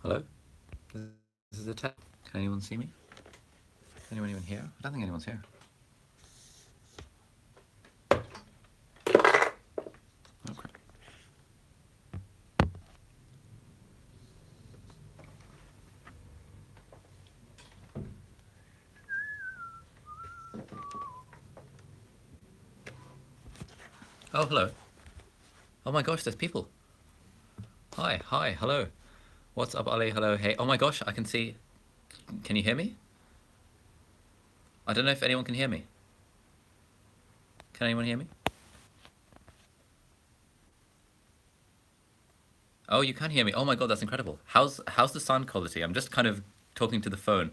Hello? This is a test. Can anyone see me? Is anyone even here? I don't think anyone's here. Oh, crap. Oh, hello. Oh my gosh, there's people. Hi, hi, hello. What's up, Ali? Hello, hey. Oh my gosh, I can see. Can you hear me? I don't know if anyone can hear me. Can anyone hear me? Oh, you can hear me. Oh my god, that's incredible. How's the sound quality? I'm just kind of talking to the phone.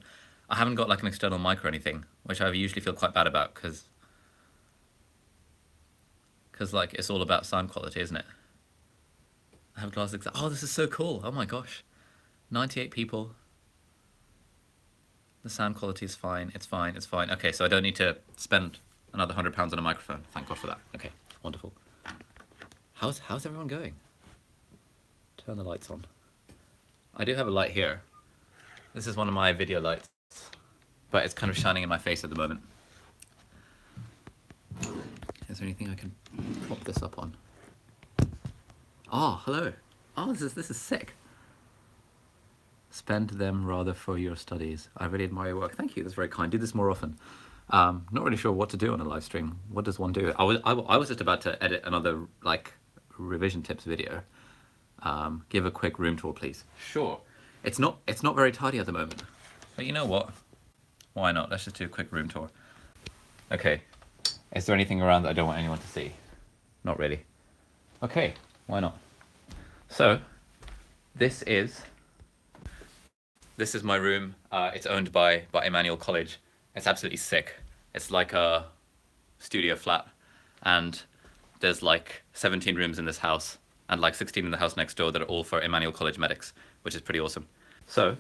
I haven't got like an external mic or anything, which I usually feel quite bad about because like it's all about sound quality, isn't it? I have glasses. Oh, this is so cool. Oh my gosh. 98 people. The sound quality is fine. It's fine. It's fine. Okay, so I don't need to spend another £100 on a microphone. Thank God for that. Okay, wonderful. How's everyone going? Turn the lights on. I do have a light here. This is one of my video lights, but it's kind of shining in my face at the moment. Is there anything I can prop this up on? Oh, hello. Oh, this is sick. Spend them rather for your studies. I really admire your work. Thank you. That's very kind. Do this more often. Not really sure what to do on a live stream. What does one do? I was just about to edit another like revision tips video. Give a quick room tour, please. Sure. It's not very tidy at the moment. But you know what? Why not? Let's just do a quick room tour. Okay. Is there anything around that I don't want anyone to see? Not really. Okay. Why not? So, this is my room. It's owned by Emmanuel College. It's absolutely sick. It's like a studio flat, and there's like 17 rooms in this house, and like 16 in the house next door that are all for Emmanuel College medics, which is pretty awesome. So,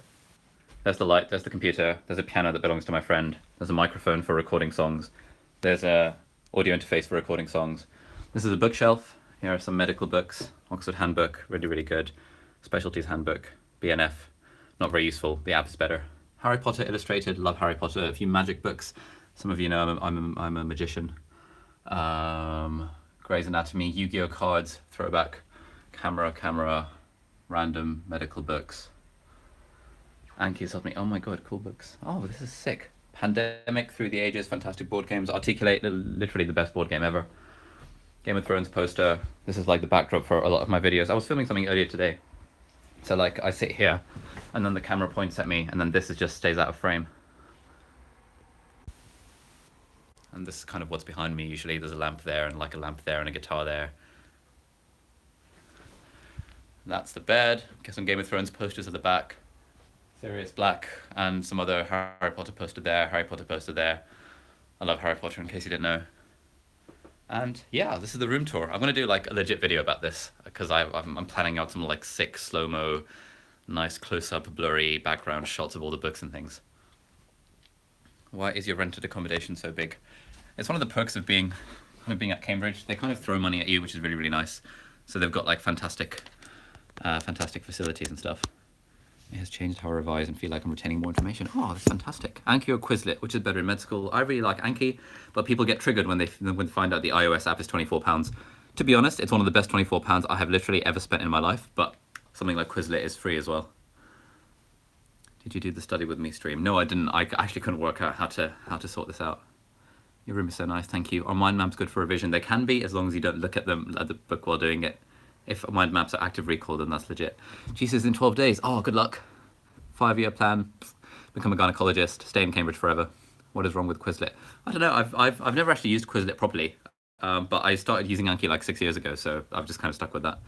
there's the light, there's the computer, there's a piano that belongs to my friend, there's a microphone for recording songs, there's a audio interface for recording songs. This is a bookshelf. Here are some medical books. Oxford Handbook, really, really good. Specialties Handbook, BNF, not very useful. The app is better. Harry Potter Illustrated, love Harry Potter. A few magic books. Some of you know I'm a magician. Grey's Anatomy, Yu-Gi-Oh cards, throwback, camera, random medical books. Anki's helped me. Oh my god, cool books. Oh, this is sick. Pandemic, Through the Ages, fantastic board games. Articulate, literally the best board game ever. Game of Thrones poster. This is like the backdrop for a lot of my videos. I was filming something earlier today. So like I sit here and then the camera points at me and then this just stays out of frame. And this is kind of what's behind me usually. There's a lamp there and like a lamp there and a guitar there. That's the bed. Get some Game of Thrones posters at the back. Sirius Black and some other Harry Potter poster there, Harry Potter poster there. I love Harry Potter in case you didn't know. And yeah, this is the room tour. I'm going to do like a legit video about this because I'm planning out some like sick slow-mo, nice close-up, blurry background shots of all the books and things. Why is your rented accommodation so big? It's one of the perks of being at Cambridge. They kind of throw money at you, which is really, really nice. So they've got like fantastic facilities and stuff. It has changed how I revise and feel like I'm retaining more information. Oh, that's fantastic. Anki or Quizlet, which is better in med school? I really like Anki, but people get triggered when they find out the iOS app is £24. To be honest, it's one of the best £24 I have literally ever spent in my life, but something like Quizlet is free as well. Did you do the study with me stream? No, I didn't. I actually couldn't work out how to sort this out. Your room is so nice, thank you. Are mind maps good for revision? They can be, as long as you don't look at them at the book while doing it. If mind maps are active recall, then that's legit. Jesus, in 12 days. Oh, good luck. 5-year plan. Become a gynecologist. Stay in Cambridge forever. What is wrong with Quizlet? I don't know. I've never actually used Quizlet properly, but I started using Anki like 6 years ago, so I've just kind of stuck with that.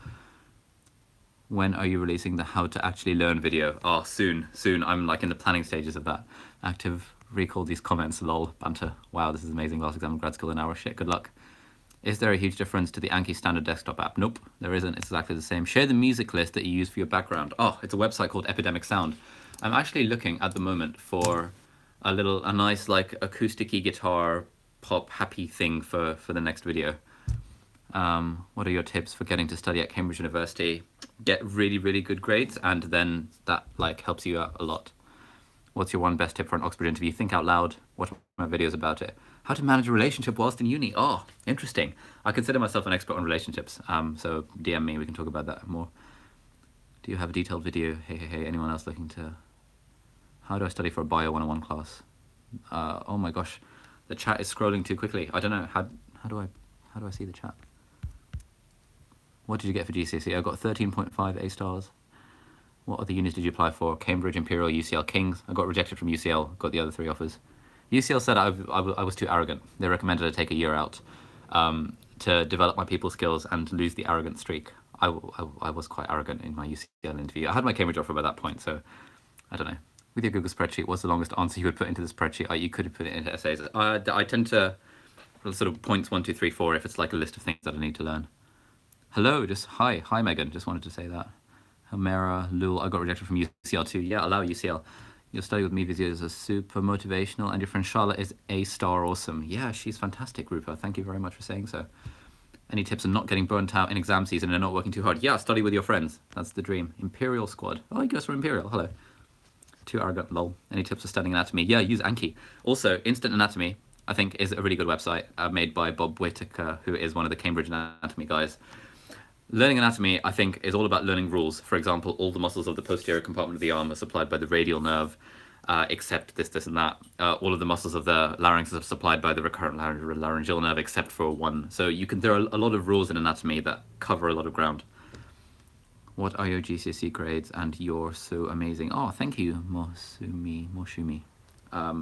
When are you releasing the how to actually learn video? Oh, soon. I'm like in the planning stages of that. Active recall these comments. Lol. Banter. Wow, this is amazing. Last exam in grad school an hour. Shit. Good luck. Is there a huge difference to the Anki standard desktop app? Nope, there isn't. It's exactly the same. Share the music list that you use for your background. Oh, it's a website called Epidemic Sound. I'm actually looking at the moment for a nice like acoustic-y guitar pop happy thing for the next video. What are your tips for getting to study at Cambridge University? get really, really good grades, and then that like helps you out a lot. What's your one best tip for an Oxford interview? Think out loud. Watch my videos about it. How to manage a relationship whilst in uni. Oh, interesting. I consider myself an expert on relationships. So DM me, we can talk about that more. Do you have a detailed video? Hey, anyone else looking to... How do I study for a Bio 101 class? Oh my gosh, the chat is scrolling too quickly. I don't know, how do I see the chat? What did you get for GCSE? I got 13.5 A stars. What other unis did you apply for? Cambridge, Imperial, UCL, King's. I got rejected from UCL, got the other 3 offers. UCL said I was too arrogant. They recommended I take a year out to develop my people skills and lose the arrogant streak. I was quite arrogant in my UCL interview. I had my Cambridge offer by that point, so I don't know. With your Google spreadsheet, what's the longest answer you would put into the spreadsheet? You could have put it into essays. I tend to sort of points 1, 2, 3, 4 if it's like a list of things that I need to learn. Hello, just hi Megan. Just wanted to say that. Homera, Lul, I got rejected from UCL too. Yeah, allow UCL. Your study with me videos are super motivational, and your friend Charlotte is A star awesome. Yeah, she's fantastic, Rupa. Thank you very much for saying so. Any tips on not getting burnt out in exam season and not working too hard? Yeah, study with your friends. That's the dream. Imperial squad. Oh, you guys from Imperial. Hello. Too arrogant, lol. Any tips for studying anatomy? Yeah, use Anki. Also, Instant Anatomy, I think, is a really good website made by Bob Whitaker, who is one of the Cambridge anatomy guys. Learning anatomy, I think, is all about learning rules. For example, all the muscles of the posterior compartment of the arm are supplied by the radial nerve, except this, and that. All of the muscles of the larynx are supplied by the recurrent laryngeal nerve, except for one. So there are a lot of rules in anatomy that cover a lot of ground. What are your GCSE grades? And you're so amazing. Oh, thank you, Moshumi. Are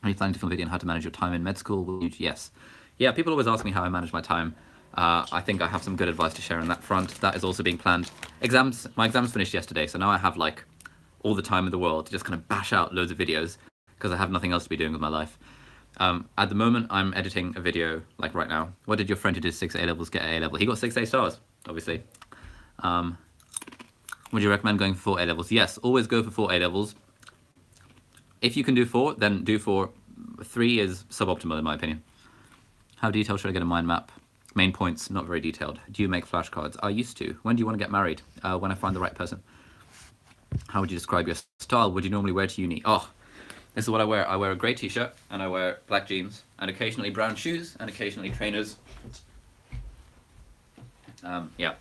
you planning to film a video on how to manage your time in med school? Yes. Yeah, people always ask me how I manage my time. I think I have some good advice to share on that front. That is also being planned. My exams finished yesterday, so now I have like all the time in the world to just kind of bash out loads of videos because I have nothing else to be doing with my life. At the moment, I'm editing a video like right now. What did your friend who did 6 A-levels get at A-level? He got 6 A stars, obviously. Would you recommend going for 4 A-levels? Yes, always go for 4 A-levels. If you can do 4, then do 4. 3 is suboptimal in my opinion. How detailed should I get a mind map? Main points, not very detailed. Do you make flashcards? I used to. When do you want to get married? When I find the right person. How would you describe your style? Would you normally wear to uni? Oh, this is what I wear. I wear a grey t-shirt and I wear black jeans and occasionally brown shoes and occasionally trainers. Yeah.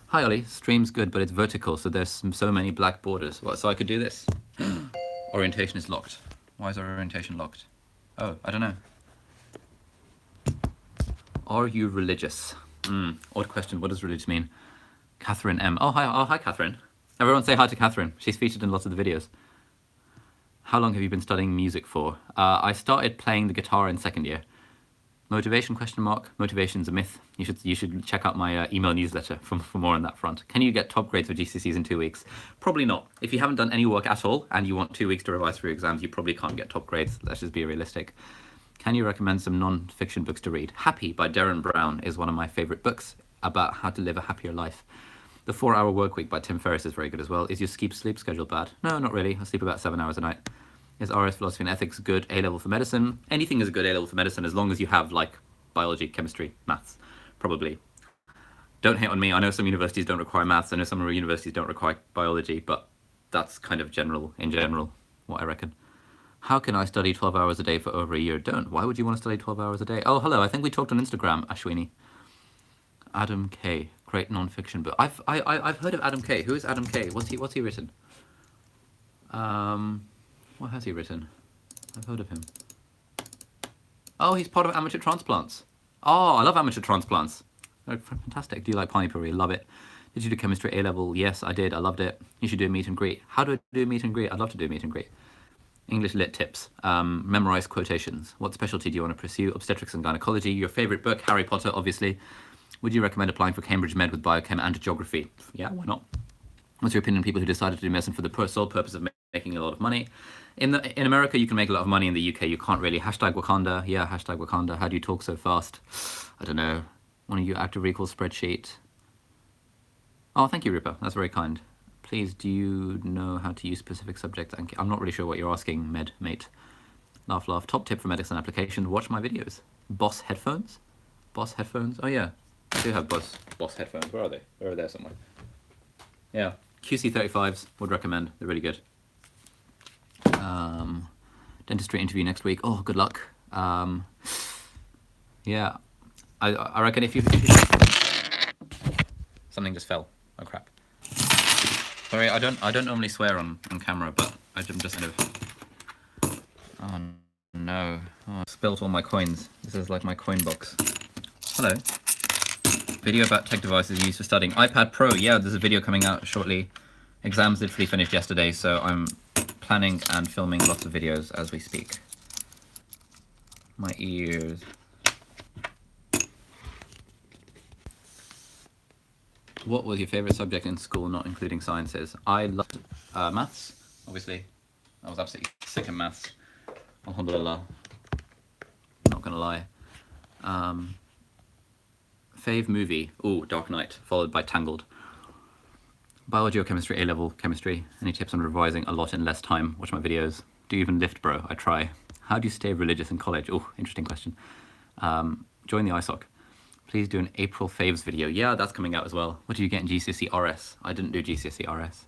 Hi Ollie, stream's good, but it's vertical, so there's so many black borders. What, so I could do this? Orientation is locked. Why is our orientation locked? Oh, I don't know. Are you religious? Odd question. What does religious mean? Catherine M. Oh, hi, Catherine. Everyone say hi to Catherine. She's featured in lots of the videos. How long have you been studying music for? I started playing the guitar in 2nd year. Motivation, question mark. Motivation's a myth. You should check out my email newsletter for more on that front. Can you get top grades for GCSEs in 2 weeks? Probably not. If you haven't done any work at all and you want 2 weeks to revise for your exams, you probably can't get top grades. Let's just be realistic. Can you recommend some non-fiction books to read? Happy by Darren Brown is one of my favorite books about how to live a happier life. The 4-Hour Workweek by Tim Ferriss is very good as well. Is your sleep schedule bad? No, not really. I sleep about 7 hours a night. Is RS Philosophy and Ethics good A-level for medicine? Anything is a good A-level for medicine as long as you have like biology, chemistry, maths, probably. Don't hate on me. I know some universities don't require maths. I know some universities don't require biology, but that's kind of in general, what I reckon. How can I study 12 hours a day for over a year? Don't. Why would you want to study 12 hours a day? Oh, hello. I think we talked on Instagram, Ashwini. Adam K. Great non-fiction book. I've heard of Adam K. Who is Adam K? What's he written? What has he written? I've heard of him. Oh, he's part of Amateur Transplants. Oh, I love Amateur Transplants. They're fantastic. Do you like Pani Puri? Love it. Did you do chemistry A-level? Yes, I did. I loved it. You should do a meet and greet. How do I do a meet and greet? I'd love to do a meet and greet. English lit tips. Memorize quotations. What specialty do you want to pursue? Obstetrics and gynecology. Your favorite book, Harry Potter, obviously. Would you recommend applying for Cambridge Med with biochem and geography? Yeah, why not? What's your opinion on people who decided to do medicine for the sole purpose of making a lot of money? In America, you can make a lot of money. In the UK, you can't really. Hashtag Wakanda. Yeah, hashtag Wakanda. How do you talk so fast? I don't know. One of you active recall spreadsheet. Oh, thank you, Ripper. That's very kind. Please, do you know how to use specific subjects? I'm not really sure what you're asking, mate. Laugh, laugh. Top tip for medicine application. Watch my videos. Boss headphones? Boss headphones? Oh, yeah. I do have Boss headphones. Where are they? They're there somewhere. Yeah, QC35s would recommend. They're really good. Dentistry interview next week. Oh, good luck. Yeah, I reckon if you something just fell. Oh crap. Sorry, I don't normally swear on camera, but I'm just kind of. Oh no! Oh, I spilled all my coins. This is like my coin box. Hello. Video about tech devices used for studying. iPad Pro. Yeah, there's a video coming out shortly. Exams literally finished yesterday, so I'm planning and filming lots of videos as we speak. My ears. What was your favorite subject in school, not including sciences? I loved maths, obviously. I was absolutely sick in maths. Alhamdulillah. Not gonna lie. Fave movie. Ooh, Dark Knight, followed by Tangled. Biology or chemistry, A-level chemistry. Any tips on revising a lot in less time? Watch my videos. Do you even lift, bro? I try. How do you stay religious in college? Oh, interesting question. Join the ISOC. Please do an April faves video. Yeah, that's coming out as well. What do you get in GCSE RS? I didn't do GCSE RS.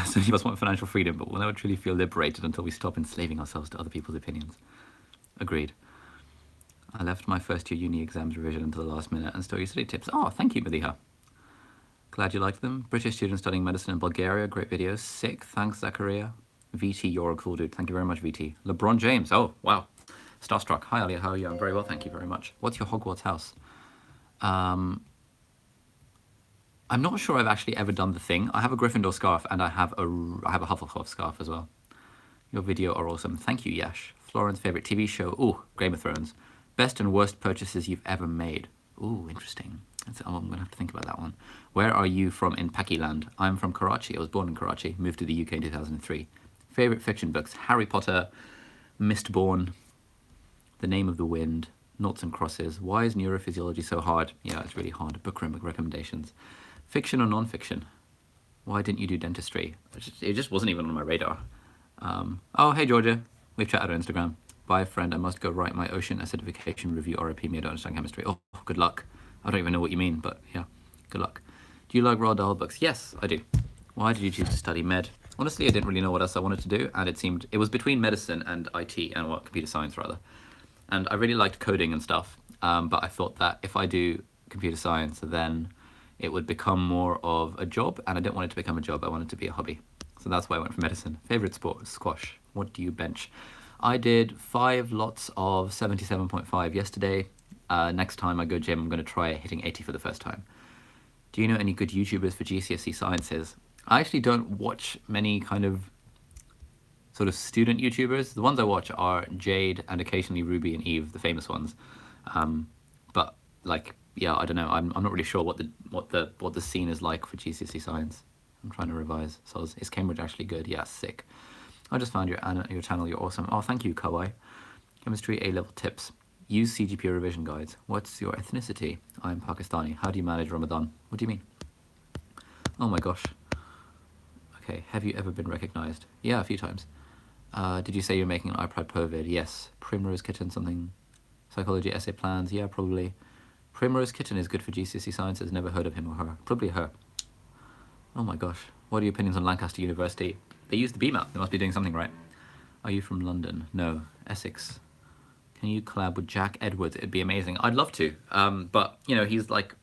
So you must want financial freedom, but we'll never truly feel liberated until we stop enslaving ourselves to other people's opinions. Agreed. I left my first year uni exams revision until the last minute and still use study tips. Oh, thank you, Madiha. Glad you liked them. British students studying medicine in Bulgaria. Great videos. Sick. Thanks, Zachariah. VT, you're a cool dude. Thank you very much, VT. LeBron James. Oh, wow. Starstruck. Hi, Alia. How are you? I'm very well, thank you very much. What's your Hogwarts house? I'm not sure I've actually ever done the thing. I have a Gryffindor scarf and I have a Hufflepuff scarf as well. Your video are awesome. Thank you, Yash. Florence favorite TV show. Ooh, Game of Thrones. Best and worst purchases you've ever made. Ooh, interesting. I'm gonna have to think about that one. Where are you from in Pakiland? I'm from Karachi. I was born in Karachi. Moved to the UK in 2003. Favorite fiction books: Harry Potter, Mistborn, The Name of the Wind, Noughts and Crosses. Why is neurophysiology so hard? Yeah, it's really hard. Book recommendations. Fiction or non-fiction? Why didn't you do dentistry? It just wasn't even on my radar. Oh, hey Georgia. We've chatted on Instagram. Bye, friend. I must go write my ocean acidification review. RIP me. I don't understand chemistry. Oh, good luck. I don't even know what you mean, but yeah, good luck. Do you like Roald Dahl books? Yes, I do. Why did you choose to study med? Honestly, I didn't really know what else I wanted to do, and it was between medicine and IT, and computer science rather. And I really liked coding and stuff, but I thought that if I do computer science, then it would become more of a job, and I didn't want it to become a job. I wanted it to be a hobby. So that's why I went for medicine. Favorite sport? Squash. What do you bench? I did 5 lots of 77.5 yesterday. Next time I go gym, I'm going to try hitting 80 for the first time. Do you know any good YouTubers for GCSE sciences? I actually don't watch many kind of sort of student YouTubers. The ones I watch are Jade and occasionally Ruby and Eve, the famous ones. But like, yeah, I don't know. I'm not really sure what the scene is like for GCSE science. I'm trying to revise. So is Cambridge actually good? Yeah, sick. I just found your channel. You're awesome. Oh, thank you, Kawai. Chemistry A-level tips. Use CGPA revision guides. What's your ethnicity? I'm Pakistani. How do you manage Ramadan? What do you mean? Oh my gosh. Okay, have you ever been recognized? Yeah, a few times. Did you say you're making an iPad Pro vid? Yes. Primrose Kitten something. Psychology essay plans? Yeah, probably. Primrose Kitten is good for GCSE sciences. Never heard of him or her. Probably her. Oh my gosh. What are your opinions on Lancaster University? They use the BMAP. They must be doing something right. Are you from London? No. Essex. Can you collab with Jack Edwards? It'd be amazing. I'd love to. But, you know, he's like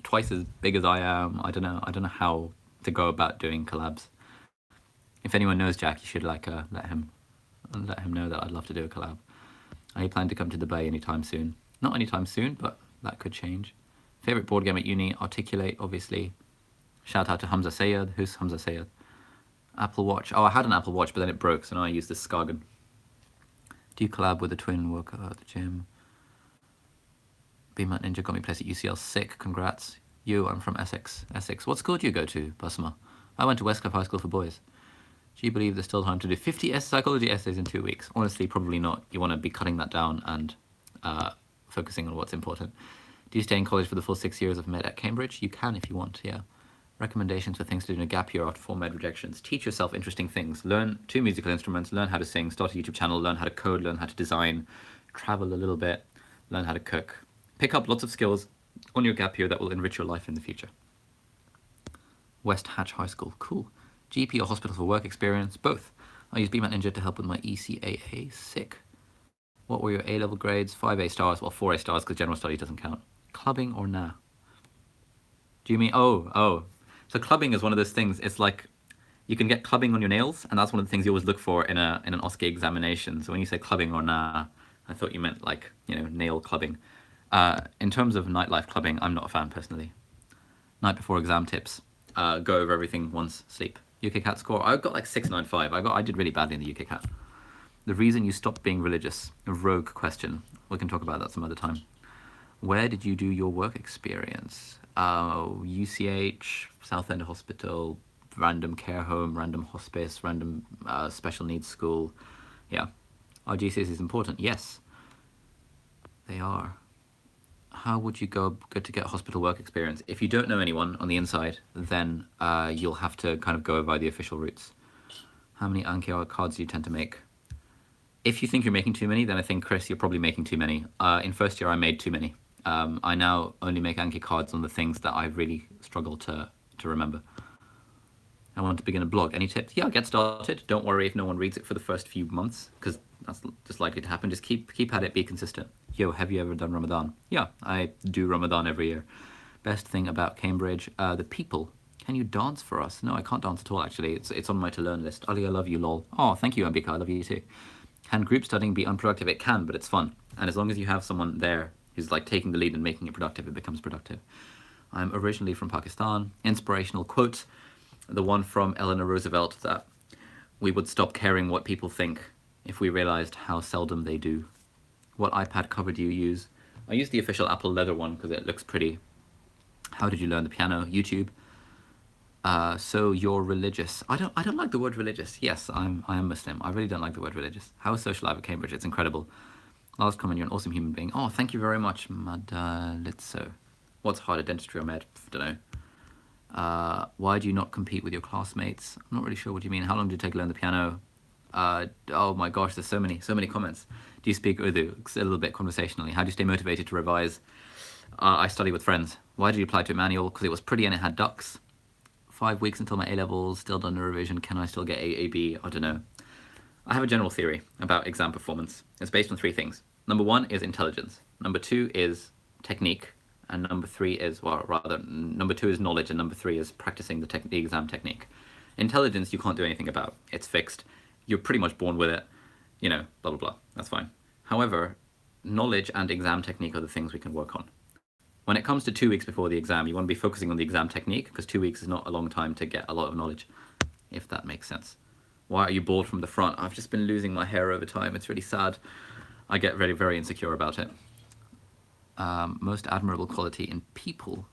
twice as big as I am. I don't know how to go about doing collabs. If anyone knows Jack, you should like let him know that I'd love to do a collab. Are you planning to come to Dubai anytime soon? Not anytime soon, but that could change. Favorite board game at uni? Articulate, obviously. Shout out to Hamza Sayed. Who's Hamza Sayed? Apple Watch. Oh, I had an Apple Watch, but then it broke, so now I use this Skagen. Do you collab with a twin worker at the gym? BMAT Ninja got me placed at UCL. Sick. Congrats. You, I'm from Essex. Essex. What school do you go to, Basma? I went to Westcliff High School for boys. Do you believe there's still time to do 50 psychology essays in 2 weeks? Honestly, probably not. You want to be cutting that down and focusing on what's important. Do you stay in college for the full 6 years of med at Cambridge? You can if you want, yeah. Recommendations for things to do in a gap year after 4 med rejections. Teach yourself interesting things. Learn 2 musical instruments, learn how to sing, start a YouTube channel, learn how to code, learn how to design, travel a little bit. learn how to cook, pick up lots of skills on your gap year that will enrich your life in the future. West Hatch High School, cool. GP or hospital for work experience, both. I use BMAT Ninja to help with my ECAA, sick. What were your A-level grades? 5 A stars, well 4 A stars because general studies doesn't count. Clubbing or nah? Do you mean, oh. So clubbing is one of those things, it's like, you can get clubbing on your nails, and that's one of the things you always look for in an OSCE examination. So when you say clubbing or nah, I thought you meant like, nail clubbing. In terms of nightlife clubbing, I'm not a fan personally. Night before exam tips. Go over everything once, sleep. UK CAT score, I got like 695. I did really badly in the UK CAT. The reason you stopped being religious, a rogue question. We can talk about that some other time. Where did you do your work experience? UCH, Southend Hospital, random care home, random hospice, random special needs school. Yeah. Are GCSEs important? Yes, they are. How would you go to get hospital work experience? If you don't know anyone on the inside, then you'll have to kind of go by the official routes. How many Anki cards do you tend to make? If you think you're making too many, then I think, Chris, you're probably making too many. In first year, I made too many. I now only make Anki cards on the things that I really struggle to remember. I want to begin a blog. Any tips? Yeah, get started. Don't worry if no one reads it for the first few months, because that's just likely to happen. Just keep at it, be consistent. Yo, have you ever done Ramadan? Yeah, I do Ramadan every year. Best thing about Cambridge, the people. Can you dance for us? No, I can't dance at all, actually. It's on my to-learn list. Ali, I love you, lol. Oh, thank you, Ambika. I love you too. Can group studying be unproductive? It can, but it's fun. And as long as you have someone there who's like taking the lead and making it productive, it becomes productive. I'm originally from Pakistan. Inspirational quote, the one from Eleanor Roosevelt, that we would stop caring what people think if we realized how seldom they do. What iPad cover do you use? I use the official Apple leather one because it looks pretty. How did you learn the piano? YouTube. So you're religious. I don't like the word religious. Yes, I am Muslim. I really don't like the word religious. How is social life at Cambridge? It's incredible. Last comment, you're an awesome human being. Oh, thank you very much, Madalitso. What's harder, dentistry or med? Don't know. Why do you not compete with your classmates? I'm not really sure what you mean. How long did it take to learn the piano? Oh my gosh, there's so many comments. Do you speak Urdu? A little bit conversationally. How do you stay motivated to revise? I study with friends. Why did you apply to a manual? Because it was pretty and it had ducks. 5 weeks until my A-levels, still done the revision. Can I still get AAB? I don't know. I have a general theory about exam performance. It's based on 3 things. Number 1 is intelligence. Number 2 is technique. And number 3 is, number 2 is knowledge, and number 3 is practicing the exam technique. Intelligence you can't do anything about. It's fixed. You're pretty much born with it. Blah, blah, blah. That's fine. However, knowledge and exam technique are the things we can work on. When it comes to 2 weeks before the exam, you want to be focusing on the exam technique, because 2 weeks is not a long time to get a lot of knowledge, if that makes sense. Why are you bald from the front? I've just been losing my hair over time. It's really sad. I get very, very insecure about it. Most admirable quality in people.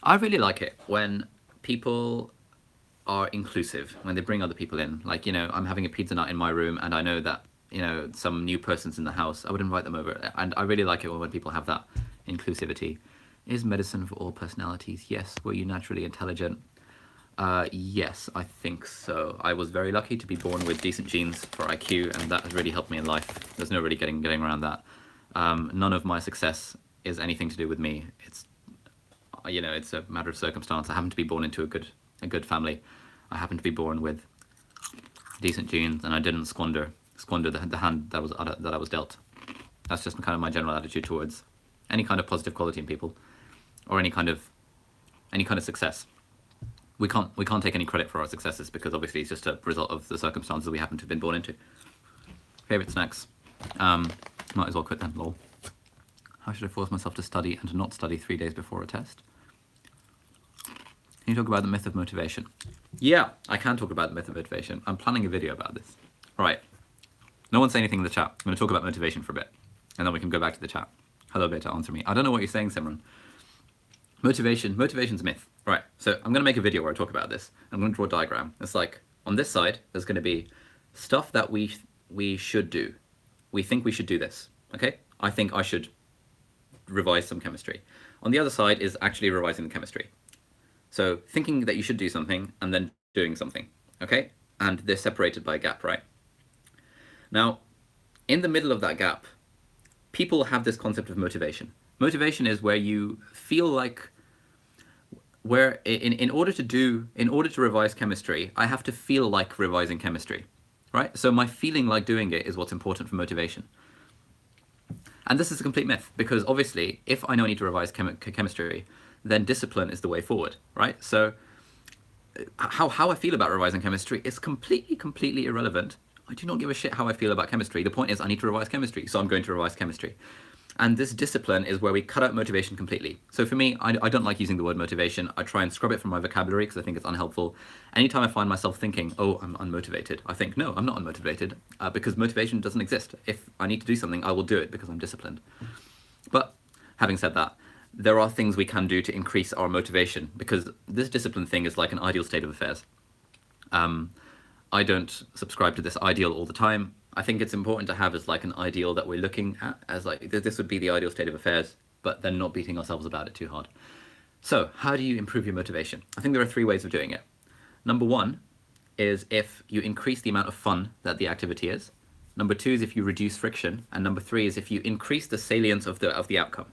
I really like it when people are inclusive, when they bring other people in. Like, I'm having a pizza night in my room and I know that, some new person's in the house. I would invite them over. And I really like it when people have that inclusivity. Is medicine for all personalities? Yes. Were you naturally intelligent? Yes, I think so. I was very lucky to be born with decent genes for IQ, and that has really helped me in life. There's no really getting around that. None of my success is anything to do with me. It's, it's a matter of circumstance. I happen to be born into a good family. I happen to be born with decent genes, and I didn't squander the hand that I was dealt. That's just kind of my general attitude towards any kind of positive quality in people, or any kind of success. We can't take any credit for our successes because obviously it's just a result of the circumstances we happen to have been born into. Favorite snacks? Might as well quit then, lol. How should I force myself to study and to not study 3 days before a test? Can you talk about the myth of motivation? Yeah, I can talk about the myth of motivation. I'm planning a video about this. Right. No one say anything in the chat. I'm going to talk about motivation for a bit, and then we can go back to the chat. Hello, Beta, answer me. I don't know what you're saying, Simran. Motivation's a myth. Right, so I'm going to make a video where I talk about this. I'm going to draw a diagram. It's like, on this side, there's going to be stuff that we should do. We think we should do this, okay? I think I should revise some chemistry. On the other side is actually revising the chemistry. So thinking that you should do something and then doing something, okay? And they're separated by a gap, right? Now, in the middle of that gap, people have this concept of motivation. Motivation is where you feel like, where in order to revise chemistry, I have to feel like revising chemistry, right? So my feeling like doing it is what's important for motivation. And this is a complete myth, because obviously, if I know I need to revise chemistry, then discipline is the way forward, right? So how I feel about revising chemistry is completely irrelevant. I do not give a shit how I feel about chemistry. The point is I need to revise chemistry, so I'm going to revise chemistry. And this discipline is where we cut out motivation completely. So for me, I don't like using the word motivation. I try and scrub it from my vocabulary because I think it's unhelpful. Anytime I find myself thinking, oh, I'm unmotivated, I think, no, I'm not unmotivated, because motivation doesn't exist. If I need to do something, I will do it because I'm disciplined. But having said that, there are things we can do to increase our motivation, because this discipline thing is like an ideal state of affairs. I don't subscribe to this ideal all the time. I think it's important to have as like an ideal that we're looking at as like, this would be the ideal state of affairs, but then not beating ourselves about it too hard. So how do you improve your motivation? I think there are 3 ways of doing it. Number 1 is if you increase the amount of fun that the activity is. Number 2 is if you reduce friction. And number 3 is if you increase the salience of the outcome.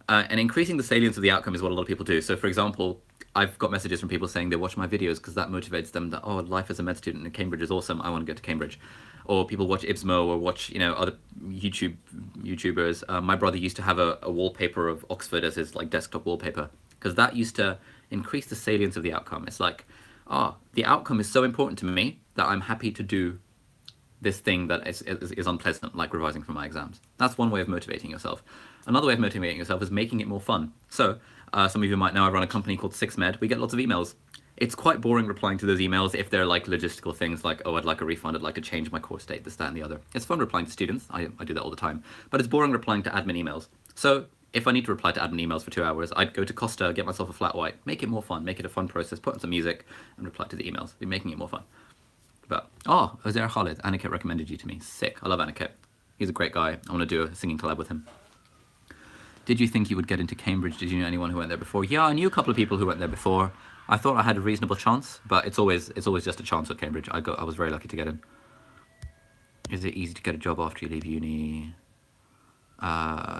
And increasing the salience of the outcome is what a lot of people do. So for example, I've got messages from people saying they watch my videos because that motivates them, that, oh, life as a med student in Cambridge is awesome, I want to go to Cambridge. Or people watch Ibsmo or watch, you know, other YouTubers. My brother used to have a wallpaper of Oxford as his like desktop wallpaper, because that used to increase the salience of the outcome. It's like, the outcome is so important to me that I'm happy to do this thing that is unpleasant, like revising for my exams. That's one way of motivating yourself. Another way of motivating yourself is making it more fun. So some of you might know I run a company called 6med. We get lots of emails. It's quite boring replying to those emails if they're like logistical things like, oh, I'd like a refund, I'd like to change my course date, this, that, and the other. It's fun replying to students. I do that all the time. But it's boring replying to admin emails. So if I need to reply to admin emails for 2 hours, I'd go to Costa, get myself a flat white, make it more fun, make it a fun process, put on some music, and reply to the emails. Be making it more fun. But, Ozair Khalid, Aniket recommended you to me. Sick. I love Aniket. He's a great guy. I want to do a singing collab with him. Did you think you would get into Cambridge? Did you know anyone who went there before? Yeah, I knew a couple of people who went there before. I thought I had a reasonable chance, but it's always just a chance at Cambridge. I was very lucky to get in. Is it easy to get a job after you leave uni?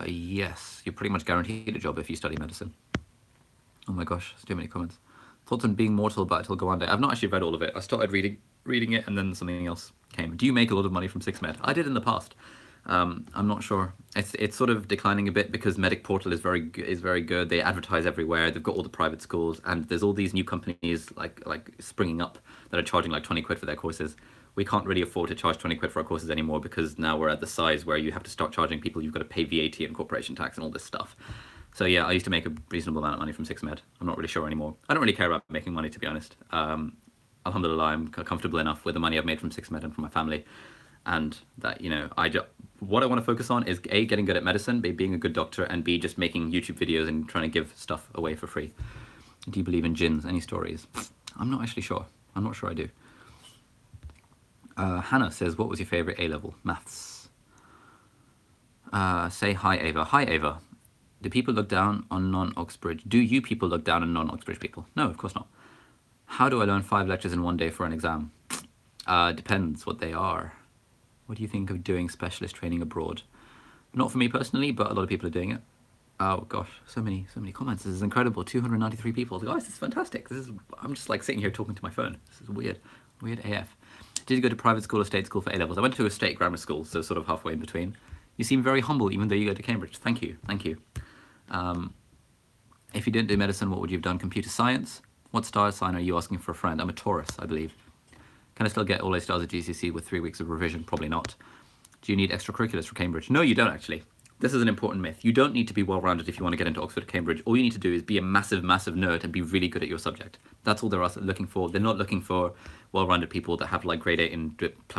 Yes, you're pretty much guaranteed a job if you study medicine. Oh my gosh, there's too many comments. Thoughts on being mortal but it'll go on day. I've not actually read all of it. I started reading it and then something else came. Do you make a lot of money from 6med? I did in the past. I'm not sure. It's sort of declining a bit because Medic Portal is very good. They advertise everywhere. They've got all the private schools, and there's all these new companies like springing up that are charging like 20 quid for their courses. We can't really afford to charge 20 quid for our courses anymore because now we're at the size where you have to start charging people. You've got to pay VAT and corporation tax and all this stuff. So yeah, I used to make a reasonable amount of money from 6med. I'm not really sure anymore. I don't really care about making money, to be honest. Alhamdulillah, I'm comfortable enough with the money I've made from 6med and from my family. And that, you know, what I want to focus on is A, getting good at medicine, B, being a good doctor, and B, just making YouTube videos and trying to give stuff away for free. Do you believe in jinns? Any stories? I'm not actually sure. I'm not sure I do. Hannah says, what was your favourite A-level? Maths. Say hi, Ava. Hi, Ava. Do people look down on non-Oxbridge? Do you people look down on non-Oxbridge people? No, of course not. How do I learn 5 lectures in one day for an exam? Depends what they are. What do you think of doing specialist training abroad? Not for me personally, but a lot of people are doing it. Oh gosh, so many comments. This is incredible. 293 people. Guys, this is fantastic. I'm just like sitting here talking to my phone. This is weird AF. Did you go to private school or state school for A-levels? I went to a state grammar school, so sort of halfway in between. You seem very humble, even though you go to Cambridge. Thank you. If you didn't do medicine, what would you have done? Computer science? What star sign are you asking for a friend? I'm a Taurus, I believe. Can I still get all A stars at GCSE with 3 weeks of revision? Probably not. Do you need extracurriculars for Cambridge? No, you don't actually. This is an important myth. You don't need to be well-rounded if you want to get into Oxford or Cambridge. All you need to do is be a massive nerd and be really good at your subject. That's all they're looking for. They're not looking for well-rounded people that have like grade 8 in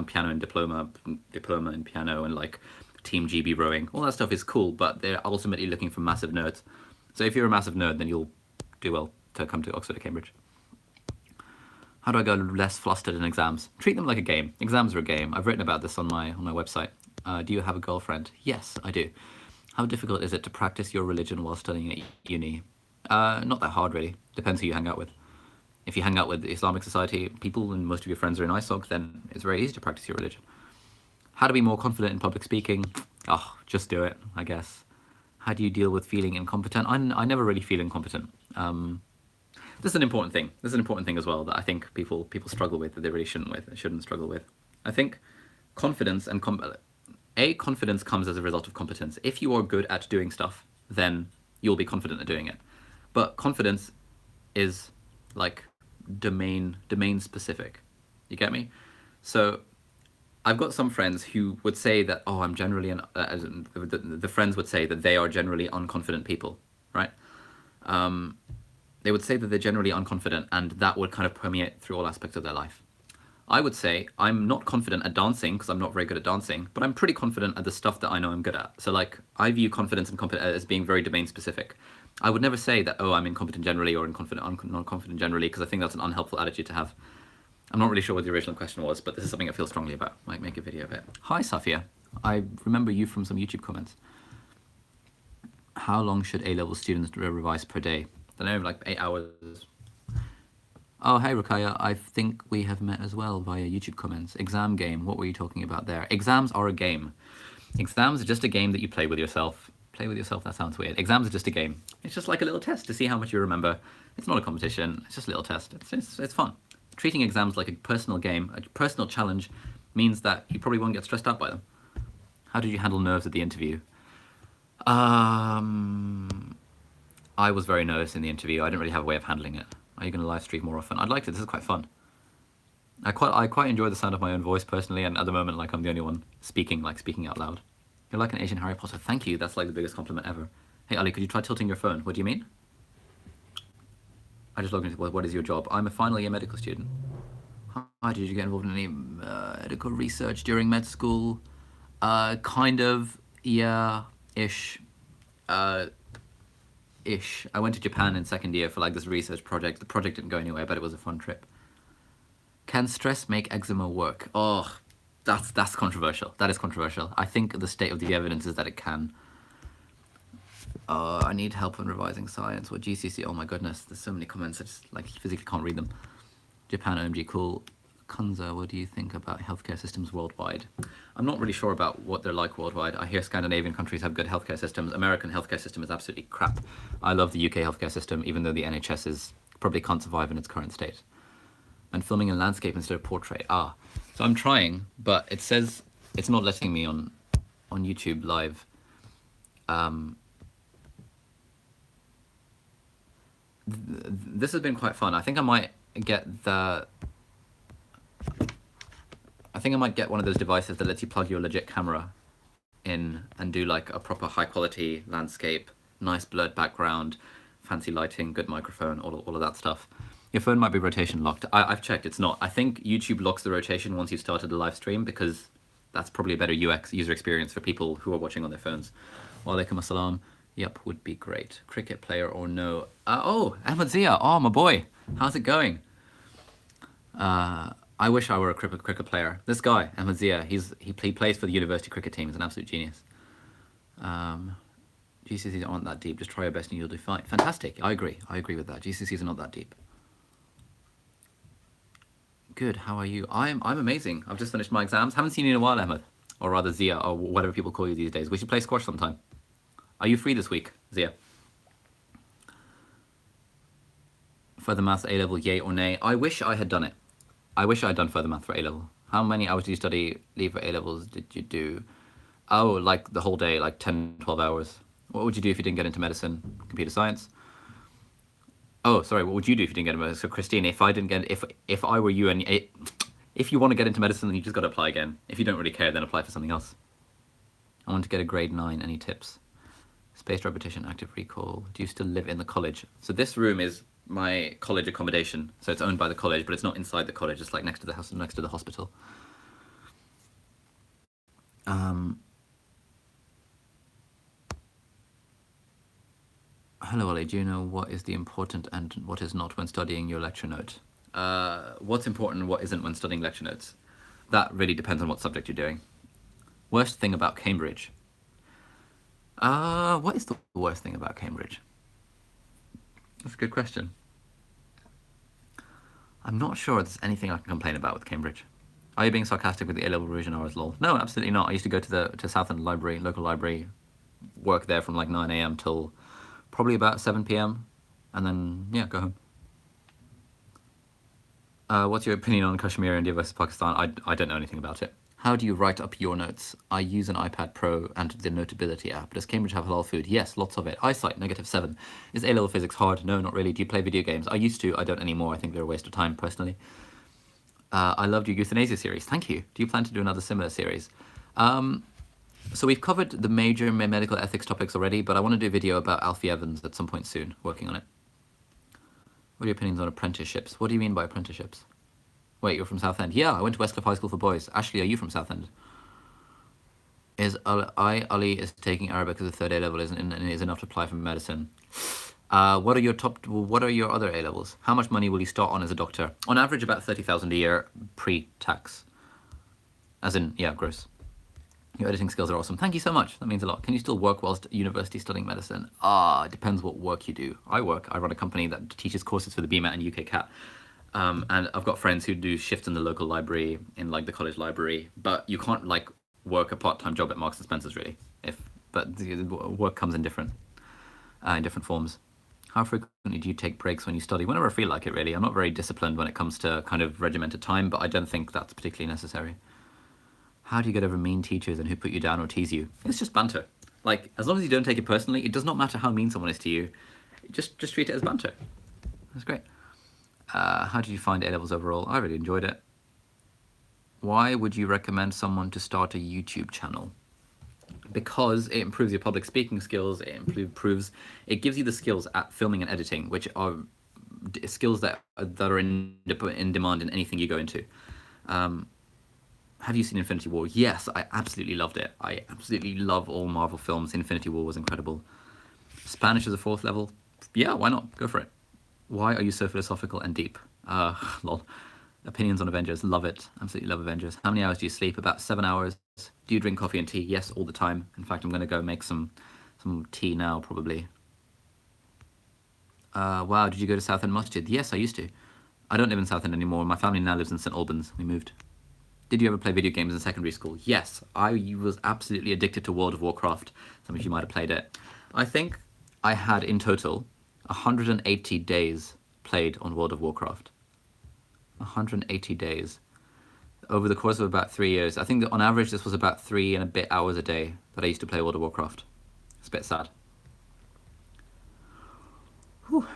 piano and diploma in piano and like Team GB rowing. All that stuff is cool, but they're ultimately looking for massive nerds. So if you're a massive nerd, then you'll do well to come to Oxford or Cambridge. How do I go less flustered in exams? Treat them like a game. Exams are a game. I've written about this on my website. Do you have a girlfriend? Yes, I do. How difficult is it to practice your religion while studying at uni? Not that hard, really. Depends who you hang out with. If you hang out with the Islamic Society people and most of your friends are in ISOC, then it's very easy to practice your religion. How to be more confident in public speaking? Oh, just do it, I guess. How do you deal with feeling incompetent? I never really feel incompetent. This is an important thing. This is an important thing as well that I think people struggle with, that they really shouldn't struggle with. I think confidence and confidence comes as a result of competence. If you are good at doing stuff, then you'll be confident at doing it. But confidence is like domain specific. You get me? So I've got some friends who would say that, oh, I'm generally the friends would say that they are generally unconfident people, right? They would say that they're generally unconfident, and that would kind of permeate through all aspects of their life. I would say I'm not confident at dancing because I'm not very good at dancing, but I'm pretty confident at the stuff that I know I'm good at. So like I view confidence and competence as being very domain specific. I would never say that, oh, I'm incompetent generally or not confident generally, because I think that's an unhelpful attitude to have. I'm not really sure what the original question was, but this is something I feel strongly about. Might make a video of it. Hi, Safia. I remember you from some YouTube comments. How long should A-level students revise per day? I don't know, like 8 hours. Oh, hey, Rukaya. I think we have met as well via YouTube comments. Exam game. What were you talking about there? Exams are a game. Exams are just a game that you play with yourself. Play with yourself, that sounds weird. Exams are just a game. It's just like a little test to see how much you remember. It's not a competition. It's just a little test. It's fun. Treating exams like a personal game, a personal challenge, means that you probably won't get stressed out by them. How did you handle nerves at the interview? I was very nervous in the interview. I didn't really have a way of handling it. Are you going to live stream more often? I'd like to. This is quite fun. I quite enjoy the sound of my own voice personally, and at the moment, like I'm the only one speaking out loud. You're like an Asian Harry Potter. Thank you. That's like the biggest compliment ever. Hey Ali, could you try tilting your phone? What do you mean? I just logged into what is your job? I'm a final year medical student. Hi, did you get involved in any medical research during med school? Kind of, yeah, ish. Ish. I went to Japan in second year for like this research project. The project didn't go anywhere, but it was a fun trip. Can stress make eczema work? Oh, that's controversial. That is controversial. I think the state of the evidence is that it can. I need help on revising science. What GCC? Oh my goodness, there's so many comments. I just like physically can't read them. Japan OMG cool. Kanza, what do you think about healthcare systems worldwide? I'm not really sure about what they're like worldwide. I hear Scandinavian countries have good healthcare systems. American healthcare system is absolutely crap. I love the UK healthcare system, even though the NHS is probably can't survive in its current state. And filming in landscape instead of portrait. So I'm trying, but it says it's not letting me on YouTube live. This has been quite fun. I think I might get one of those devices that lets you plug your legit camera in and do like a proper high quality landscape, nice blurred background, fancy lighting, good microphone, all of that stuff. Your phone might be rotation locked. I've checked, it's not. I think YouTube locks the rotation once you've started the live stream, because that's probably a better UX, user experience for people who are watching on their phones. Wa alaikum assalam. Yep, would be great. Cricket player or no? Oh, Ahmed Zia. Oh, my boy. How's it going? I wish I were a cricket player. This guy, Ahmed Zia, he plays for the university cricket team. He's an absolute genius. GCSEs aren't that deep. Just try your best and you'll do fine. Fantastic. I agree. I agree with that. GCSEs are not that deep. Good. How are you? I'm amazing. I've just finished my exams. Haven't seen you in a while, Ahmed. Or rather Zia, or whatever people call you these days. We should play squash sometime. Are you free this week, Zia? Further maths A-level, yay or nay? I wish I had done it. I wish I had done further math for A-level. How many hours did you study leave for A-levels did you do? Oh, like the whole day, like 10, 12 hours. What would you do if you didn't get into medicine, computer science? Oh, sorry, what would you do if you didn't get into medicine? So Christine, if I were you, and if you want to get into medicine, then you just got to apply again. If you don't really care, then apply for something else. I want to get a grade 9, any tips? Spaced repetition, active recall. Do you still live in the college? So this room is my college accommodation. So it's owned by the college, but it's not inside the college. It's like next to the house, next to the hospital. Hello, Ollie. Do you know what is the important and what is not when studying your lecture note? What's important and what isn't when studying lecture notes? That really depends on what subject you're doing. Worst thing about Cambridge? What is the worst thing about Cambridge? That's a good question. I'm not sure there's anything I can complain about with Cambridge. Are you being sarcastic with the A-level revision hours, lol? No, absolutely not. I used to go to Southend Library, local library, work there from like 9 a.m. till probably about 7 p.m. and then, yeah, go home. What's your opinion on Kashmir, India versus Pakistan? I don't know anything about it. How do you write up your notes? I use an iPad Pro and the Notability app. Does Cambridge have halal food? Yes, lots of it. Eyesight, -7. Is A-level physics hard? No, not really. Do you play video games? I used to. I don't anymore. I think they're a waste of time, personally. I loved your euthanasia series. Thank you. Do you plan to do another similar series? So we've covered the major medical ethics topics already, but I want to do a video about Alfie Evans at some point soon, working on it. What are your opinions on apprenticeships? What do you mean by apprenticeships? Wait, you're from Southend? Yeah, I went to Westcliff High School for boys. Ashley, are you from Southend? Ali is taking Arabic as a third A-level is enough to apply for medicine. What are your other A-levels? How much money will you start on as a doctor? On average, about 30,000 a year pre-tax. As in, yeah, gross. Your editing skills are awesome. Thank you so much. That means a lot. Can you still work whilst at university studying medicine? It depends what work you do. I run a company that teaches courses for the BMAT and UK CAT. And I've got friends who do shifts in the local library, in like the college library, but you can't like work a part-time job at Marks and Spencer's really. But the work comes in different forms. How frequently do you take breaks when you study? Whenever I feel like it, really. I'm not very disciplined when it comes to kind of regimented time, but I don't think that's particularly necessary. How do you get over mean teachers and who put you down or tease you? It's just banter. Like, as long as you don't take it personally, it does not matter how mean someone is to you. Just treat it as banter. That's great. How did you find A-levels overall? I really enjoyed it. Why would you recommend someone to start a YouTube channel? Because it improves your public speaking skills, it gives you the skills at filming and editing, which are skills that are in demand in anything you go into. Have you seen Infinity War? Yes, I absolutely loved it. I absolutely love all Marvel films. Infinity War was incredible. Spanish as a 4th level? Yeah, why not? Go for it. Why are you so philosophical and deep? Lol. Opinions on Avengers? Love it. Absolutely love Avengers. How many hours do you sleep? About 7 hours. Do you drink coffee and tea? Yes, all the time. In fact, I'm going to go make some tea now, probably. Wow, did you go to Southend Masjid? Yes, I used to. I don't live in Southend anymore. My family now lives in St Albans. We moved. Did you ever play video games in secondary school? Yes, I was absolutely addicted to World of Warcraft. Some of you might have played it. I think I had in total 180 days played on World of Warcraft. 180 days over the course of about 3 years. I think that on average this was about 3 and a bit hours a day that I used to play World of Warcraft. It's a bit sad. Whew.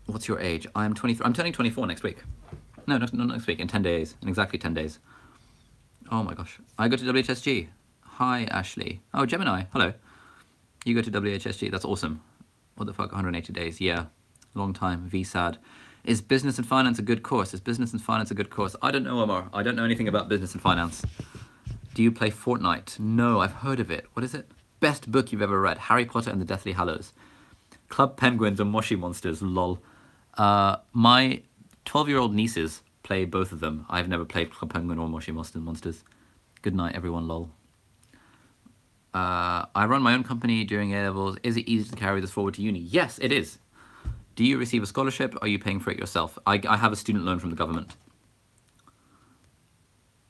What's your age? I'm 23. I'm turning 24 next week. No, not next week. In 10 days. In exactly 10 days. Oh my gosh. I go to WHSG. Hi, Ashley. Oh, Gemini. Hello. You go to WHSG. That's awesome. What the fuck? 180 days. Yeah. Long time. VSAD. Is business and finance a good course? Is business and finance a good course? I don't know, Omar. I don't know anything about business and finance. Do you play Fortnite? No, I've heard of it. What is it? Best book you've ever read? Harry Potter and the Deathly Hallows. Club Penguins and Moshi Monsters. Lol. My 12-year-old nieces play both of them. I've never played Club Penguin or Moshi Monsters. Good night, everyone, lol. I run my own company during A-levels. Is it easy to carry this forward to uni? Yes, it is. Do you receive a scholarship? Are you paying for it yourself? I have a student loan from the government.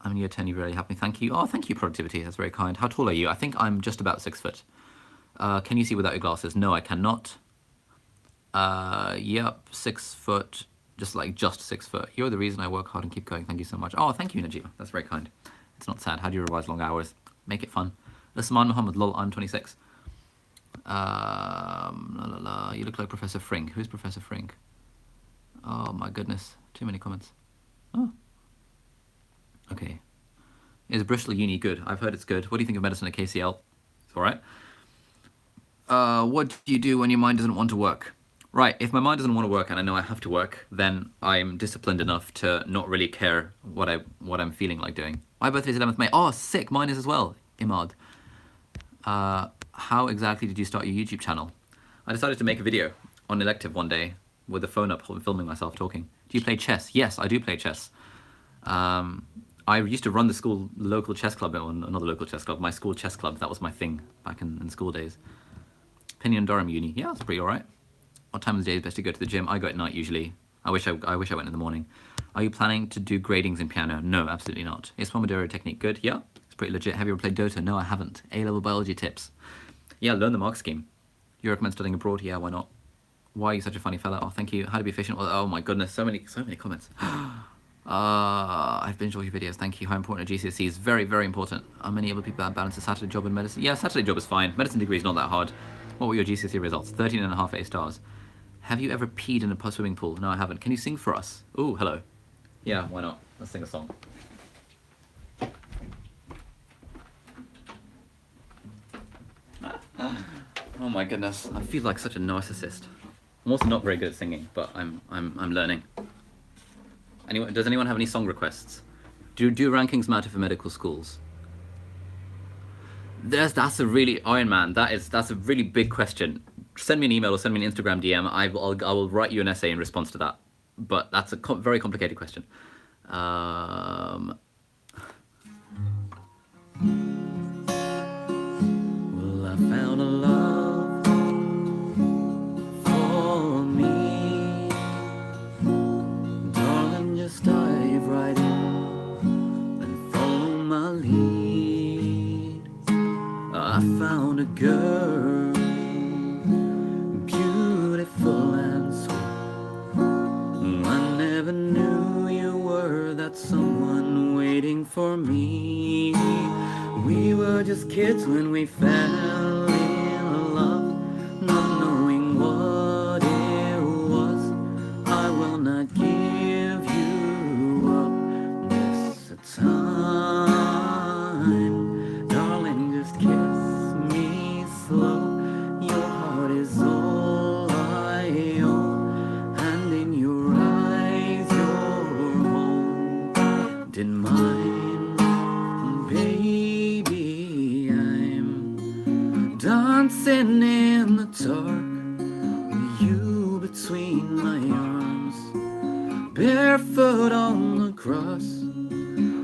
I'm in year 10, you really helped me. Thank you. Oh, thank you, Productivity. That's very kind. How tall are you? I think I'm just about 6 foot. Can you see without your glasses? No, I cannot. Yep, 6 foot. Just 6 foot. You're the reason I work hard and keep going. Thank you so much. Oh, thank you, Najib. That's very kind. It's not sad. How do you revise long hours? Make it fun. Usman Muhammad, lol, I'm 26. You look like Professor Frink. Who's Professor Frink? Oh my goodness. Too many comments. Oh. Okay. Is Bristol Uni good? I've heard it's good. What do you think of medicine at KCL? It's alright. What do you do when your mind doesn't want to work? Right, if my mind doesn't want to work and I know I have to work, then I'm disciplined enough to not really care what I'm feeling like doing. My birthday's 11th May. Oh, sick. Mine is as well. Imad. How exactly did you start your YouTube channel? I decided to make a video on elective one day with the phone up, filming myself talking. Do you play chess? Yes, I do play chess. I used to run the local chess club, not the local chess club, my school chess club. That was my thing back in school days. Penny and Durham Uni. Yeah, that's pretty all right. What time of the day is best to go to the gym? I go at night usually. I wish I went in the morning. Are you planning to do gradings in piano? No, absolutely not. Is Pomodoro technique good? Yeah, it's pretty legit. Have you ever played Dota? No, I haven't. A-level biology tips. Yeah, learn the mark scheme. You recommend studying abroad? Yeah, why not? Why are you such a funny fella? Oh, thank you. How to be efficient? Well, oh my goodness, so many comments. I've binged all your videos. Thank you. How important are GCSEs? Very, very important. Are many other people that balance a Saturday job in medicine? Yeah, Saturday job is fine. Medicine degree is not that hard. What were your GCSE results? 13 and a half A stars. Have you ever peed in a swimming pool? No, I haven't. Can you sing for us? Ooh, hello. Yeah, why not? Let's sing a song. Oh my goodness, I feel like such a narcissist. I'm also not very good at singing, but I'm learning. Anyone, does anyone have any song requests? Do rankings matter for medical schools? That's a really Iron Man. That's a really big question. Send me an email or send me an Instagram DM. I will write you an essay in response to that. But that's a very complicated question. Well, I found a love for me, darling. Just dive right in and follow my lead. I found a girl, beautiful and sweet. I never knew you were that someone waiting for me. We were just kids when we fell in love, not knowing what it was. I will not give you up this time, darling, just kiss me slow. Your heart is all I own, and in your eyes you're holding mine, baby. I'm dancing in the dark with you between my arms, barefoot on the grass,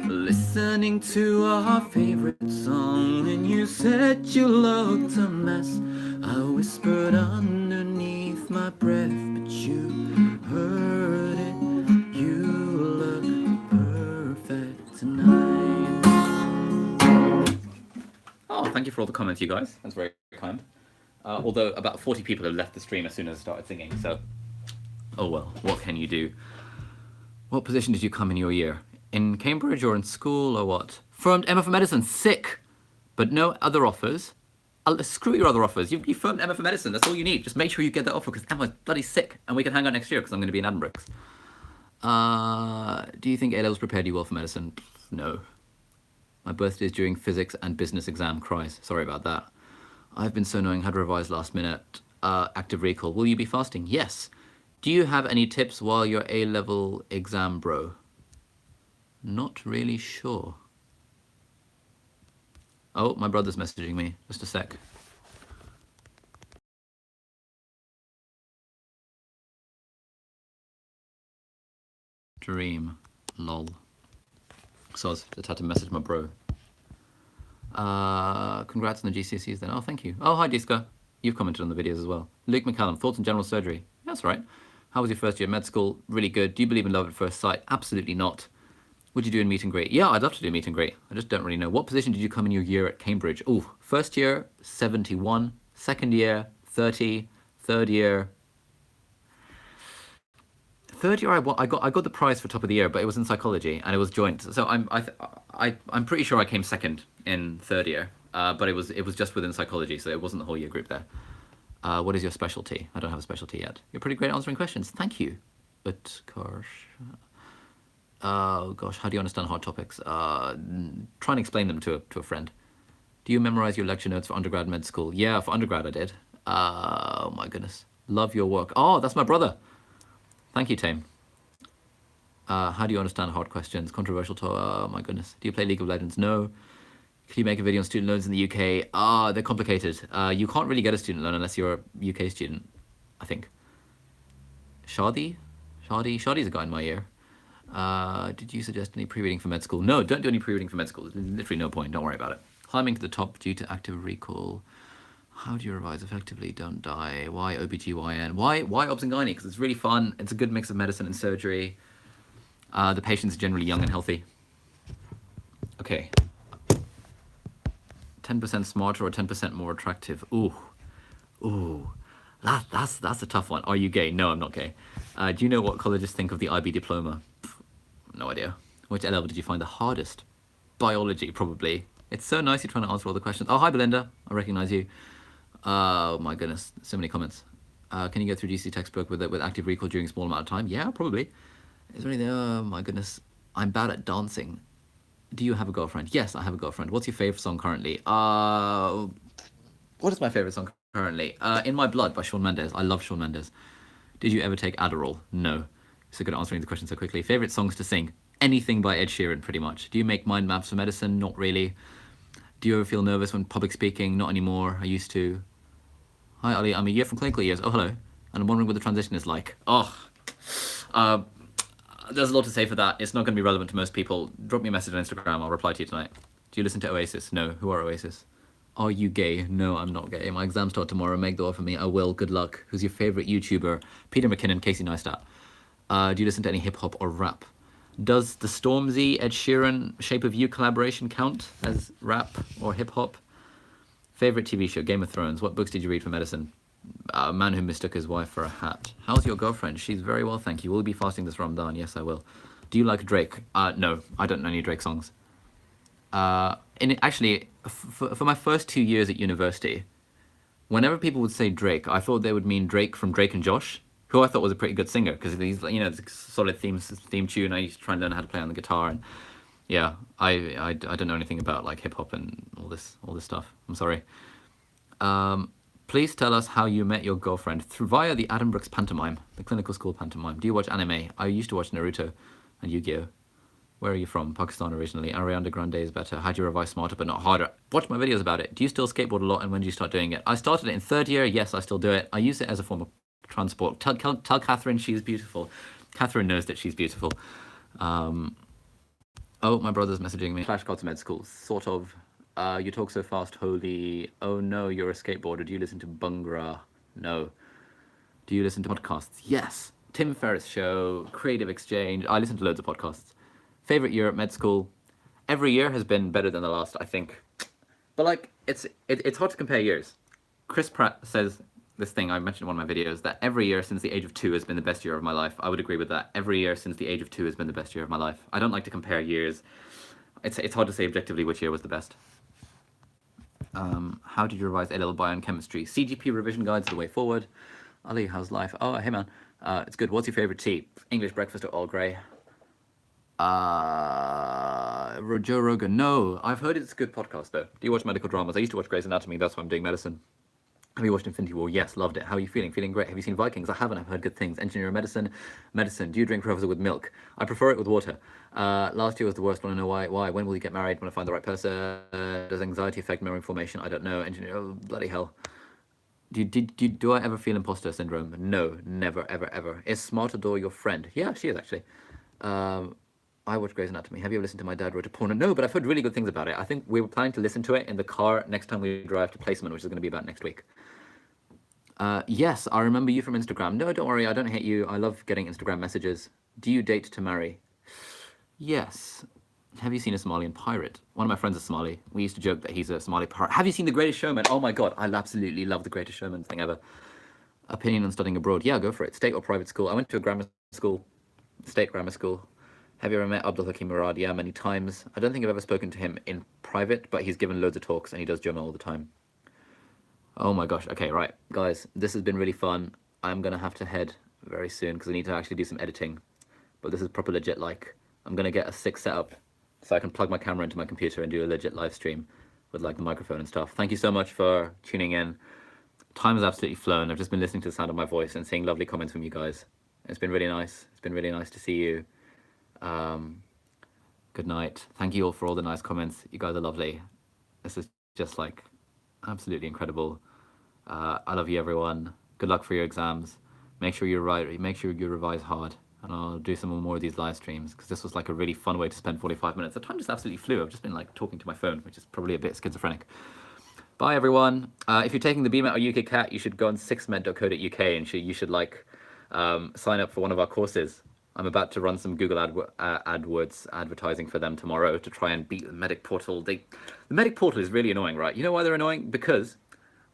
listening to our favorite song. And you said you looked a mess. I whispered underneath my breath, but you heard it. You look perfect tonight. Oh, thank you for all the comments, you guys. That's very kind. Although about 40 people have left the stream as soon as I started singing, so oh well, what can you do? What position did you come in your year? In Cambridge or in school or what? Firmed Emma for Medicine, sick, but no other offers. Screw your other offers. You firmed Emma for Medicine. That's all you need. Just make sure you get that offer because Emma's bloody sick, and we can hang out next year because I'm going to be in Edinburgh. Do you think A-levels prepared you well for medicine? No. My birthday is during physics and business exam. Cries. Sorry about that. I've been so annoying. Had to revise last minute. Active recall. Will you be fasting? Yes. Do you have any tips while your A-level exam, bro? Not really sure. Oh, my brother's messaging me. Just a sec. Dream. Lol. So I just had to message my bro. Congrats on the GCSEs then. Oh, thank you. Oh, hi, Diska. You've commented on the videos as well. Luke McCallum, thoughts on general surgery? That's right. How was your first year of med school? Really good. Do you believe in love at first sight? Absolutely not. Would you do a meet and greet? Yeah, I'd love to do a meet and greet. I just don't really know. What position did you come in your year at Cambridge? Oh, first year, 71. Second year, 30. Third year, I got the prize for top of the year, but it was in psychology and it was joint. So I'm pretty sure I came second in third year, but it was just within psychology, so it wasn't the whole year group there. What is your specialty? I don't have a specialty yet. You're pretty great at answering questions. Thank you. But gosh. Oh gosh, how do you understand hard topics? Try and explain them to a friend. Do you memorize your lecture notes for undergrad med school? Yeah, for undergrad I did. Oh my goodness. Love your work. Oh, that's my brother. Thank you, Tame. How do you understand hard questions? Controversial talk. Oh my goodness. Do you play League of Legends? No. Can you make a video on student loans in the UK? They're complicated. You can't really get a student loan unless you're a UK student, I think. Shadi's a guy in my year. Did you suggest any pre-reading for med school? No, don't do any pre-reading for med school. There's literally no point. Don't worry about it. Climbing to the top due to active recall. How do you revise effectively? Don't die. Why OBGYN? Why OBS and Gynae? Because it's really fun. It's a good mix of medicine and surgery. The patient's generally young and healthy. Okay. 10% smarter or 10% more attractive? Ooh. That's a tough one. Are you gay? No, I'm not gay. Do you know what colleges think of the IB diploma? No idea. Which level did you find the hardest? Biology, probably. It's so nice you're trying to answer all the questions. Oh, hi, Belinda. I recognize you. Oh, my goodness. So many comments. Can you go through GC textbook with active recall during a small amount of time? Yeah, probably. Is there anything? Oh, my goodness. I'm bad at dancing. Do you have a girlfriend? Yes, I have a girlfriend. What's your favorite song currently? What is my favorite song currently? In My Blood by Shawn Mendes. I love Shawn Mendes. Did you ever take Adderall? No. So good at answering the question so quickly. Favorite songs to sing? Anything by Ed Sheeran, pretty much. Do you make mind maps for medicine? Not really. Do you ever feel nervous when public speaking? Not anymore. I used to. Hi, Ali. I'm a year from clinical years. Oh, hello. And I'm wondering what the transition is like. There's a lot to say for that. It's not going to be relevant to most people. Drop me a message on Instagram. I'll reply to you tonight. Do you listen to Oasis? No. Who are Oasis? Are you gay? No, I'm not gay. My exams start tomorrow. Make the offer for me. I will. Good luck. Who's your favorite YouTuber? Peter McKinnon, Casey Neistat. Do you listen to any hip hop or rap? Does the Stormzy, Ed Sheeran, Shape of You collaboration count as rap or hip hop? Favorite TV show? Game of Thrones. What books did you read for medicine? A Man Who Mistook His Wife for a Hat. How's your girlfriend? She's very well, thank you. Will you be fasting this Ramadan? Yes, I will. Do you like Drake? No, I don't know any Drake songs. Actually, for my first 2 years at university, whenever people would say Drake, I thought they would mean Drake from Drake and Josh, who I thought was a pretty good singer because he's, you know, it's a solid theme tune. I used to try and learn how to play on the guitar, and yeah, I don't know anything about like hip hop and all this stuff. I'm sorry. Please tell us how you met your girlfriend via the Adam Brooks pantomime, the clinical school pantomime. Do you watch anime? I used to watch Naruto and Yu-Gi-Oh. Where are you from? Pakistan originally. Ariana Grande is better. How do you revise smarter but not harder? Watch my videos about it. Do you still skateboard a lot, and when did you start doing it? I started it in 3rd year. Yes, I still do it. I use it as a form of transport. Tell Catherine she's beautiful. Catherine knows that she's beautiful. Oh, my brother's messaging me. Flashcards to med school. Sort of. You talk so fast, holy. Oh no, you're a skateboarder. Do you listen to Bungra? No. Do you listen to podcasts? Yes. Tim Ferriss Show, Creative Exchange. I listen to loads of podcasts. Favorite year at med school? Every year has been better than the last, I think. But like, it's hard to compare years. Chris Pratt says this thing I mentioned in one of my videos, that every year since the age of 2 has been the best year of my life. I would agree with that. Every year since the age of 2 has been the best year of my life. I don't like to compare years. It's hard to say objectively which year was the best. How did you revise A-level biochemistry? CGP revision guides the way forward. Ali, how's life? Oh, hey man, it's good. What's your favorite tea? English breakfast or Earl Grey? Joe Rogan. No, I've heard it's a good podcast though. Do you watch medical dramas? I used to watch Grey's Anatomy. That's why I'm doing medicine. Have you watched Infinity War? Yes, loved it. How are you feeling? Feeling great. Have you seen Vikings? I haven't. I've heard good things. Engineering medicine. Do you drink Professor with milk? I prefer it with water. Last year was the worst. Want to know why? Why? When will you get married? When I find the right person? Does anxiety affect memory formation? I don't know. Engineer. Oh, bloody hell. Do I ever feel imposter syndrome? No, never, ever, ever. Is Smart Adore your friend? Yeah, she is actually. I watch Grey's Anatomy. Have you ever listened to My Dad Wrote a Porno? No, but I've heard really good things about it. I think we were planning to listen to it in the car next time we drive to placement, which is going to be about next week. Yes, I remember you from Instagram. No, don't worry, I don't hate you. I love getting Instagram messages. Do you date to marry? Yes. Have you seen a Somalian pirate? One of my friends is Somali. We used to joke that he's a Somali pirate. Have you seen The Greatest Showman? Oh my God, I absolutely love The Greatest Showman thing ever. Opinion on studying abroad? Yeah, go for it. State or private school? I went to a grammar school, state grammar school. Have you ever met Abdul Hakim Murad? Yeah, many times. I don't think I've ever spoken to him in private, but he's given loads of talks and he does German all the time. Oh my gosh. Okay, right. Guys, this has been really fun. I'm going to have to head very soon because I need to actually do some editing. But this is proper legit, like, I'm going to get a sick setup so I can plug my camera into my computer and do a legit live stream with like the microphone and stuff. Thank you so much for tuning in. Time has absolutely flown. I've just been listening to the sound of my voice and seeing lovely comments from you guys. It's been really nice. It's been really nice to see you. Good night. Thank you all for all the nice comments. You guys are lovely. This is just like absolutely incredible. I love you, everyone. Good luck for your exams. Make sure you revise hard, and I'll do some more of these live streams because this was like a really fun way to spend 45 minutes. The time just absolutely flew. I've just been like talking to my phone, which is probably a bit schizophrenic. Bye, everyone. If you're taking the BMAT or UKCAT, you should go on 6med.co.uk and you should like sign up for one of our courses. I'm about to run some Google AdWords advertising for them tomorrow to try and beat the Medic Portal. The Medic Portal is really annoying, right? You know why they're annoying? Because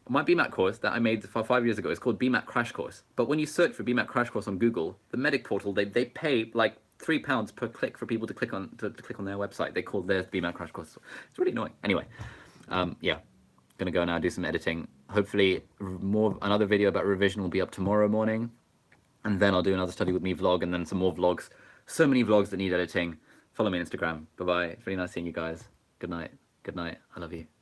my BMAT course that I made 5 years ago is called BMAT Crash Course. But when you search for BMAT Crash Course on Google, the Medic Portal, they pay like £3 per click for people to click on their website. They call theirs BMAT Crash Course. It's really annoying. Anyway, yeah, gonna go now do some editing. Hopefully, another video about revision will be up tomorrow morning. And then I'll do another study with me vlog, and then some more vlogs. So many vlogs that need editing. Follow me on Instagram. Bye-bye. It's really nice seeing you guys. Good night. Good night. I love you.